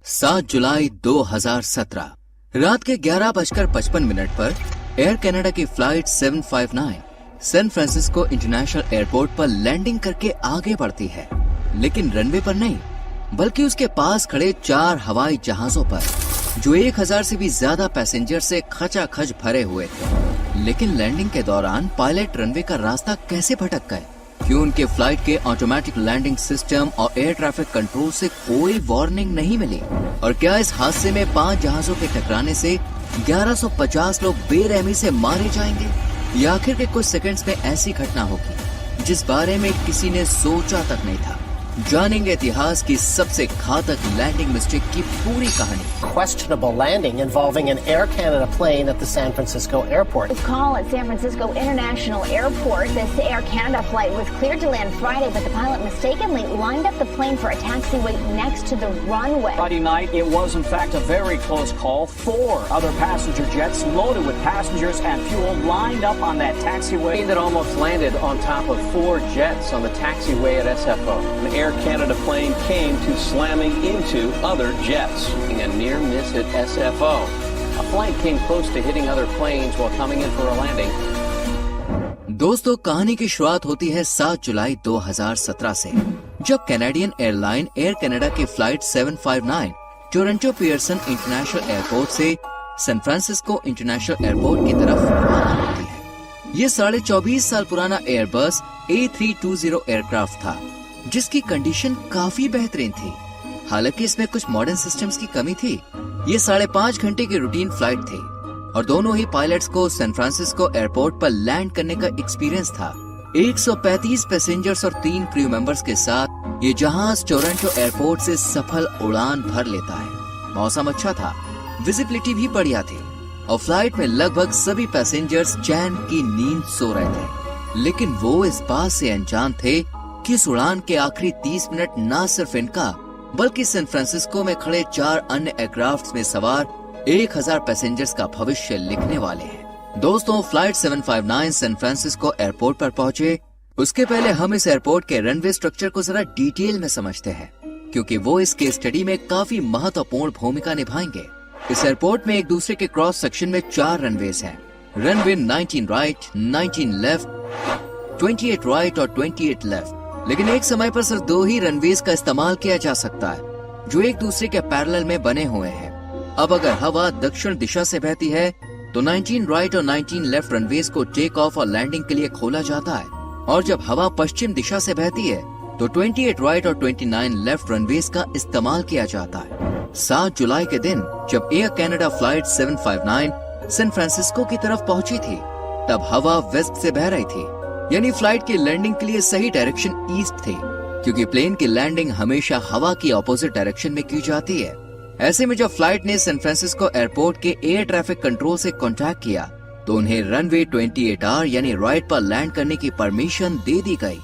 7 जुलाई 2017 रात के 11:55 पर एयर कनाडा की flight 759 San Francisco International Airport पर लैंडिंग करके आगे बढ़ती है, लेकिन रनवे पर नहीं बल्कि उसके पास खड़े 4 हवाई जहाजों पर, जो 1000 से भी ज्यादा पैसेंजर से खचाखच भरे हुए थे। लेकिन लैंडिंग के दौरान पायलट रनवे का रास्ता कैसे भटक गए? क्यों उनके फ्लाइट के ऑटोमेटिक लैंडिंग सिस्टम और एयर ट्रैफिक कंट्रोल से कोई वार्निंग नहीं मिली? और क्या इस हादसे में 5 जहाजों के टकराने से 1150 लोग बेरहमी से मारे जाएंगे, या आखिर के कुछ सेकंड्स में ऐसी घटना होगी जिस बारे में किसी ने सोचा तक नहीं था? जानेंगे इतिहास की सबसे घातक लैंडिंग मिस्टेक की पूरी कहानी। Questionable landing involving an Air Canada plane at the San Francisco airport. A call at San Francisco International Airport. This Air Canada flight was cleared to land Friday, but the pilot mistakenly lined up the plane for a taxiway next to the runway. Friday night, it was in fact a very close call. 4 other passenger jets loaded with passengers and fuel lined up on that taxiway. That almost landed on top of 4 jets on the taxiway at SFO. An Air Canada plane came to slamming into other jets. A near miss at SFO. A flight came close to hitting other planes while coming in for a landing. दोस्तों, कहानी की शुरुआत होती है 7 जुलाई 2017 से, जब Canadian airline air Canada की flight 759 Toronto Pearson international airport से सैन फ्रांसिस्को इंटरनेशनल एयरपोर्ट की तरफ रवाना होती है। ये 24.5 साल पुराना एयरबस A320 एयरक्राफ्ट था, जिसकी कंडीशन काफी बेहतरीन थी। हालांकि इसमें कुछ मॉडर्न सिस्टम्स की कमी थी। ये 5.5 घंटे की रूटीन फ्लाइट थी और दोनों ही पायलट्स को सैन फ्रांसिस्को एयरपोर्ट पर लैंड करने का एक्सपीरियंस था। 135 पैसेंजर्स और 3 क्रू मेंबर्स के साथ ये जहाज टोरंटो एयरपोर्ट से सफल उड़ान भर लेता है। मौसम अच्छा था, विजिबिलिटी भी बढ़िया थी और फ्लाइट में लगभग सभी पैसेंजर्स चैन की नींद सो रहे थे। लेकिन वो इस बात से अनजान थे कि इस उड़ान के आखिरी 30 मिनट न सिर्फ इनका बल्कि सैन फ्रांसिस्को में खड़े 4 अन्य एयरक्राफ्ट में सवार 1000 पैसेंजर्स का भविष्य लिखने वाले हैं। दोस्तों, फ्लाइट 759 सैन फ्रांसिस्को एयरपोर्ट पर पहुंचे। उसके पहले हम इस एयरपोर्ट के रनवे स्ट्रक्चर को जरा डिटेल में समझते हैं, क्योंकि वो इस केस स्टडी में काफी महत्वपूर्ण भूमिका निभाएंगे। इस एयरपोर्ट में एक दूसरे के क्रॉस सेक्शन में 4 रनवेज हैं। रनवे 19 राइट, 19 लेफ्ट, 28 राइट और 28 लेफ्ट। लेकिन एक समय पर सिर्फ 2 ही रनवेज का इस्तेमाल किया जा सकता है, जो एक दूसरे के पैरेलल में बने हुए हैं। अब अगर हवा दक्षिण दिशा से बहती है तो 19 राइट और 19 लेफ्ट रनवेज को टेक ऑफ और लैंडिंग के लिए खोला जाता है, और जब हवा पश्चिम दिशा से बहती है तो 28 राइट और 29 लेफ्ट रनवेज का इस्तेमाल किया जाता है। 7 जुलाई के दिन जब Air Canada flight 759 San Francisco की तरफ पहुंची थी, तब हवा वेस्ट से बह रही थी, यानी फ्लाइट की लैंडिंग के लिए सही डायरेक्शन ईस्ट थी, क्योंकि प्लेन की लैंडिंग हमेशा हवा की ऑपोजिट डायरेक्शन में की जाती है। ऐसे में जब फ्लाइट ने सैन फ्रांसिस्को एयरपोर्ट के एयर ट्रैफिक कंट्रोल से कांटेक्ट किया तो उन्हें रनवे 28R यानी राइट पर लैंड करने की परमिशन दे दी गई।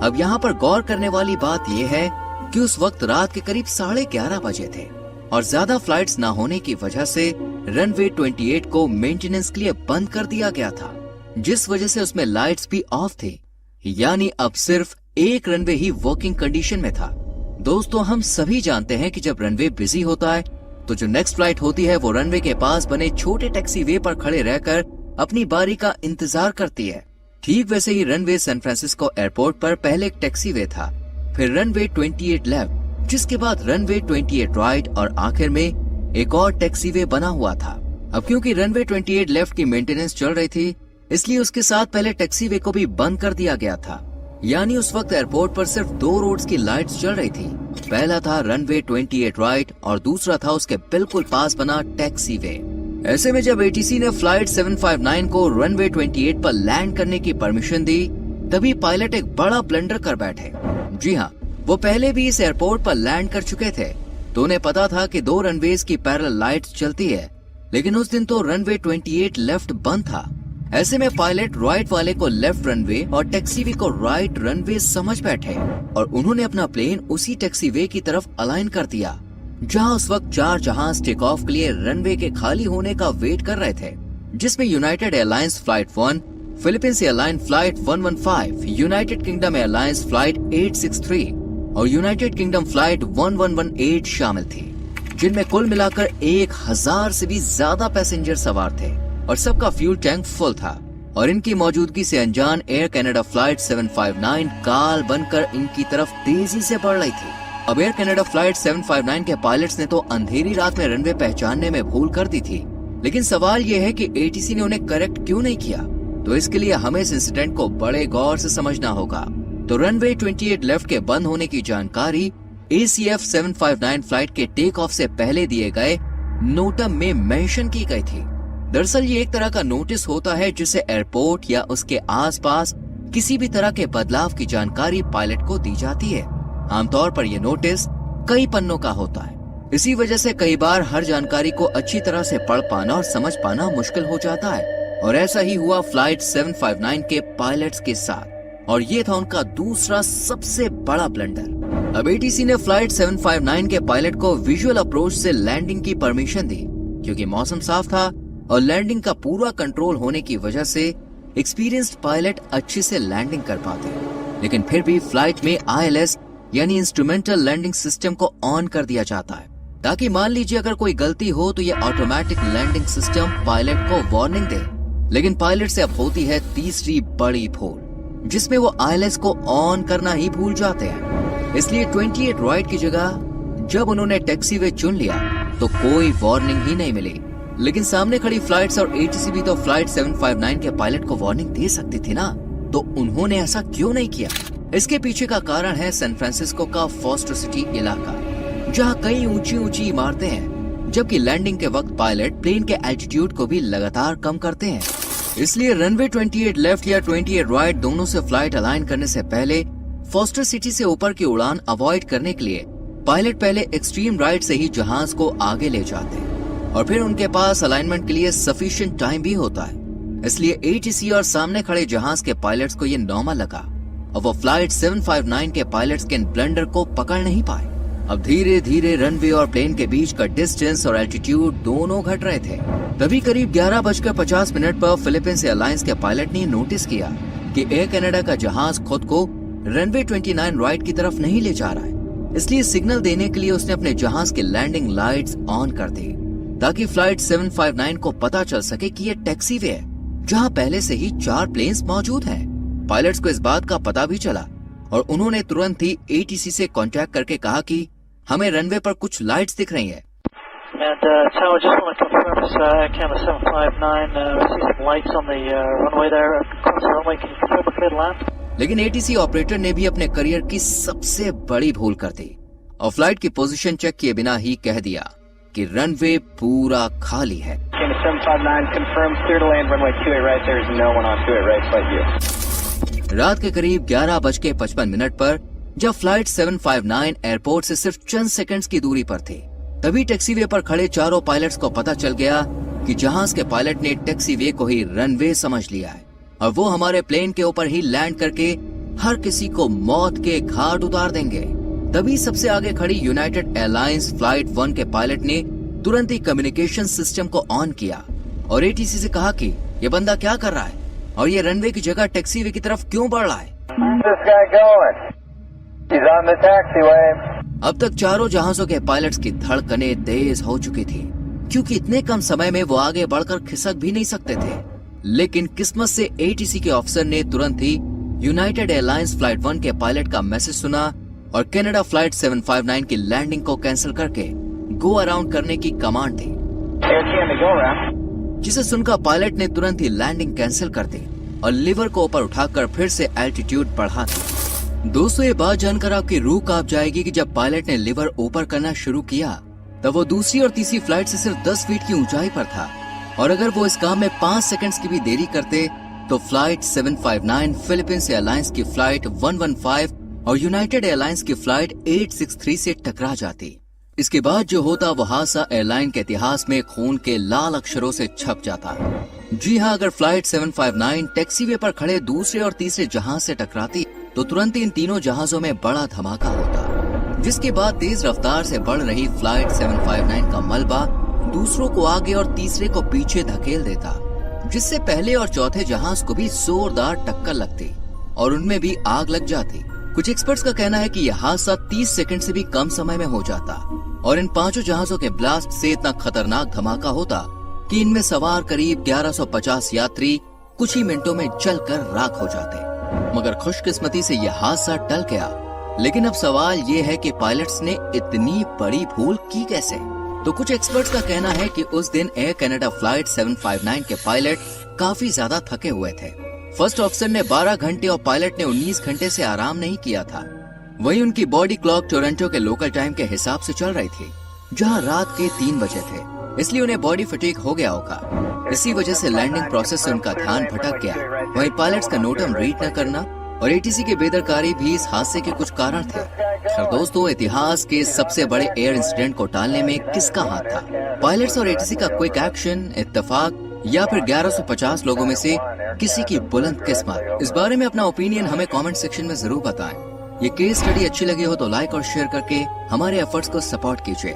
अब यहाँ पर गौर करने वाली बात यह है कि उस वक्त रात के करीब 11:30 बजे थे और ज्यादा फ्लाइट्स न होने की वजह से रनवे 28 को मेंटेनेंस के लिए बंद कर दिया गया था, जिस वजह से उसमें लाइट्स भी ऑफ थी, यानी अब सिर्फ एक रनवे ही वर्किंग कंडीशन में था। दोस्तों, हम सभी जानते हैं कि जब रनवे बिजी होता है तो जो नेक्स्ट फ्लाइट होती है वो रनवे के पास बने छोटे टैक्सी वे पर खड़े रहकर अपनी बारी का इंतजार करती है। ठीक वैसे ही रनवे सैन फ्रांसिस्को एयरपोर्ट पर पहले एक टैक्सी वे था, फिर रनवे 28 लेफ्ट, जिसके बाद रनवे 28 राइट और आखिर में एक और टैक्सी वे बना हुआ था। अब क्योंकि रनवे 28 लेफ्ट की मेंटेनेंस चल रही थी, इसलिए उसके साथ पहले टैक्सी वे को भी बंद कर दिया गया था, यानी उस वक्त एयरपोर्ट पर सिर्फ 2 रोड्स की लाइट्स चल रही थी। पहला था रनवे 28 राइट और दूसरा था उसके बिल्कुल पास बना टैक्सी वे। ऐसे में जब ATC ने फ्लाइट 759 को रनवे 28 पर लैंड करने की परमिशन दी, तभी पायलट एक बड़ा ब्लंडर कर बैठे। जी हाँ, वो पहले भी इस एयरपोर्ट पर लैंड कर चुके थे, तो उन्हें पता था कि 2 रनवेज की पैरेलल लाइट्स चलती है, लेकिन उस दिन तो रनवे 28 लेफ्ट बंद था। ऐसे में पायलट राइट वाले को लेफ्ट रनवे और टैक्सी वे को राइट रनवे समझ बैठे और उन्होंने अपना प्लेन उसी टैक्सी वे की तरफ अलाइन कर दिया, जहां उस वक्त 4 जहाज टेक ऑफ के लिए रनवे के खाली होने का वेट कर रहे थे, जिसमें United airlines flight 1, Philippines airline flight 115, United kingdom airlines flight 863 और यूनाइटेड किंगडम फ्लाइट 1118 शामिल थी, जिनमें कुल मिलाकर 1000 से भी ज्यादा पैसेंजर सवार थे और सबका फ्यूल टैंक फुल था। और इनकी मौजूदगी से अनजान एयर कनाडा फ्लाइट 759 काल बनकर इनकी तरफ तेजी से बढ़ रही थी। अब एयर कनाडा फ्लाइट 759 के पायलट्स ने तो अंधेरी रात में रनवे पहचानने में भूल कर दी थी, लेकिन सवाल ये है कि एटीसी ने उन्हें करेक्ट क्यों नहीं किया। तो इसके लिए हमें इस इंसिडेंट को बड़े गौर से समझना होगा। तो रनवे 28 लेफ्ट के बंद होने की जानकारी ACF 759 फ्लाइट के टेक ऑफ से पहले दिए गए नोटम में मेंशन की गई थी। दरअसल ये एक तरह का नोटिस होता है जिसे एयरपोर्ट या उसके आसपास किसी भी तरह के बदलाव की जानकारी पायलट को दी जाती है। आमतौर पर यह नोटिस कई पन्नों का होता है। इसी वजह से कई बार हर जानकारी को अच्छी तरह से पढ़ पाना और समझ पाना मुश्किल हो जाता है। और ऐसा ही हुआ फ्लाइट 759 के पायलट्स के साथ, और ये था उनका दूसरा सबसे बड़ा ब्लंडर। अब एटीसी ने फ्लाइट 759 के पायलट को विजुअल अप्रोच से लैंडिंग की परमिशन दी, क्योंकि मौसम साफ था और लैंडिंग का पूरा कंट्रोल होने की वजह से एक्सपीरियंस्ड पायलट अच्छे से लैंडिंग कर पाते। लेकिन फिर भी फ्लाइट में ILS यानी इंस्ट्रूमेंटल लैंडिंग सिस्टम को ऑन कर दिया जाता है, ताकि मान लीजिए अगर कोई गलती हो तो ये ऑटोमेटिक लैंडिंग सिस्टम पायलट को वार्निंग दे। लेकिन पायलट से अब होती है तीसरी बड़ी भूल, जिसमें वो ILS को ऑन करना ही भूल जाते हैं। इसलिए 28 राइट की जगह जब उन्होंने टैक्सीवे चुन लिया तो कोई वार्निंग ही नहीं मिली। लेकिन सामने खड़ी फ्लाइट्स और एटीसी भी तो फ्लाइट 759 के पायलट को वार्निंग दे सकती थी ना, तो उन्होंने ऐसा क्यों नहीं किया? इसके पीछे का कारण है सैन फ्रांसिस्को का फॉस्टर सिटी इलाका, जहां कई ऊंची ऊंची इमारतें हैं, जबकि लैंडिंग के वक्त पायलट प्लेन के एल्टीट्यूड को भी लगातार कम करते हैं। इसलिए रनवे 28 लेफ्ट या 28 राइट दोनों से फ्लाइट अलाइन करने से पहले फॉस्टर सिटी से ऊपर की उड़ान अवॉइड करने के लिए पायलट पहले एक्सट्रीम राइट से ही जहाज को आगे ले जाते हैं, और फिर उनके पास अलाइनमेंट के लिए सफिशिएंट टाइम भी होता है। इसलिए एटीसी और सामने खड़े जहाज के पायलट्स को ये नॉर्मल लगा और वो फ्लाइट 759 के पायलट्स के इन ब्लंडर को पकड़ नहीं पाए। अब धीरे धीरे रनवे और प्लेन के बीच का डिस्टेंस और एल्टीट्यूड दोनों घट रहे थे। तभी करीब 11:50 पर फिलीपींस एयरलाइंस के पायलट ने नोटिस किया कि एयर कनाडा का जहाज खुद को रनवे 29 राइट की तरफ नहीं ले जा रहा है। इसलिए सिग्नल देने के लिए उसने अपने जहाज के लैंडिंग लाइट्स ऑन कर दी, ताकि फ्लाइट 759 को पता चल सके कि ये टैक्सीवे है, जहां पहले से ही 4 प्लेन्स मौजूद हैं। पायलट्स को इस बात का पता भी चला और उन्होंने तुरंत ही एटीसी से कांटेक्ट करके कहा कि हमें रनवे पर कुछ लाइट्स दिख रही हैं। Tower, just want to confirm this Canada 759. I see some lights on the runway there across the runway. Can you confirm we're clear to land? लेकिन एटीसी ऑपरेटर ने भी अपने करियर की सबसे बड़ी भूल कर दी और फ्लाइट की पोजीशन चेक किए बिना ही कह दिया कि रनवे पूरा खाली है। Canada 759 confirms clear to land runway 28 right. There is no one on 28 right flight view. रात के करीब 11:55 पर जब फ्लाइट 759 एयरपोर्ट से सिर्फ चंद सेकंड्स की दूरी पर थी, तभी टैक्सीवे पर खड़े चारों पायलट्स को पता चल गया कि जहाज के पायलट ने टैक्सीवे को ही रनवे समझ लिया है और वो हमारे प्लेन के ऊपर ही लैंड करके हर किसी को मौत के घाट उतार देंगे। तभी सबसे आगे खड़ी यूनाइटेड एयरलाइंस फ्लाइट 1 के पायलट ने तुरंत ही कम्युनिकेशन सिस्टम को ऑन किया और एटीसी से कहा कि ये बंदा क्या कर रहा है और ये रनवे की जगह टैक्सीवे की तरफ क्यों बढ़ रहा है। This guy going? He's on the taxiway. अब तक चारों जहाजों के पायलट्स की धड़कनें तेज हो चुकी थी, क्योंकि इतने कम समय में वो आगे बढ़कर खिसक भी नहीं सकते थे। लेकिन किस्मत से एटीसी के ऑफिसर ने तुरंत ही यूनाइटेड एयरलाइंस फ्लाइट 1 के पायलट का मैसेज सुना और कनाडा फ्लाइट 759 की लैंडिंग को कैंसिल करके गो अराउंड करने की कमांड दी, Air Canada go around. जिसे सुनकर पायलट ने तुरंत ही लैंडिंग कैंसिल कर दी और लिवर को ऊपर उठाकर फिर से एल्टीट्यूड बढ़ा दिया। दोस्तों, ये बात जानकर आपकी रूह कांप जाएगी कि जब पायलट ने लिवर ऊपर करना शुरू किया तब वो दूसरी और तीसरी फ्लाइट से सिर्फ 10 फीट की ऊंचाई पर था, और अगर वो इस काम में 5 सेकंड्स की भी देरी करते तो फ्लाइट 759 फिलीपींस एयरलाइंस की फ्लाइट 115 और यूनाइटेड एयरलाइंस की फ्लाइट 863 से टकरा जाती। इसके बाद जो होता वो हादसा एयरलाइन के इतिहास में खून के लाल अक्षरों से छप जाता। जी हाँ, अगर फ्लाइट 759 टैक्सीवे पर खड़े दूसरे और तीसरे जहाज से टकराती तो तुरंत इन तीनों जहाजों में बड़ा धमाका होता, जिसके बाद तेज रफ्तार से बढ़ रही फ्लाइट 759 का मलबा दूसरों को आगे और तीसरे को पीछे धकेल देता, जिससे पहले और चौथे जहाज को भी जोरदार टक्कर लगती और उनमें भी आग लग जाती। कुछ एक्सपर्ट्स का कहना है कि यह हादसा 30 सेकंड से भी कम समय में हो जाता और इन पांचों जहाजों के ब्लास्ट से इतना खतरनाक धमाका होता कि इनमें सवार करीब 1150 यात्री कुछ ही मिनटों में जलकर राख हो जाते। मगर खुशकिस्मती से यह हादसा टल गया। लेकिन अब सवाल ये है कि पायलट्स ने इतनी बड़ी भूल की कैसे? तो कुछ एक्सपर्ट्स का कहना है कि उस दिन एयर कनाडा फ्लाइट 759 के पायलट काफी ज्यादा थके हुए थे। फर्स्ट ऑफिसर ने 12 घंटे और पायलट ने 19 घंटे से आराम नहीं किया था। वहीं उनकी बॉडी क्लॉक टोरंटो के लोकल टाइम के हिसाब से चल रही थी, जहां रात के 3 बजे थे, इसलिए उन्हें बॉडी फटीग हो गया होगा। इसी वजह से लैंडिंग प्रोसेस से उनका ध्यान भटक गया। वहीं पायलट्स का नोटम रीड न करना और एटीसी की बेदरकारी भी इस हादसे के कुछ कारण थे। खैर दोस्तों, इतिहास के सबसे बड़े एयर इंसिडेंट को टालने में किसका हाथ था? पायलट्स और एटीसी का क्विक एक्शन, इत्तेफाक या फिर 1150 लोगों में से किसी की बुलंद किस्मत? इस बारे में अपना ओपिनियन हमें कमेंट सेक्शन में जरूर बताएं। ये केस स्टडी अच्छी लगी हो तो लाइक और शेयर करके हमारे एफर्ट्स को सपोर्ट कीजिए।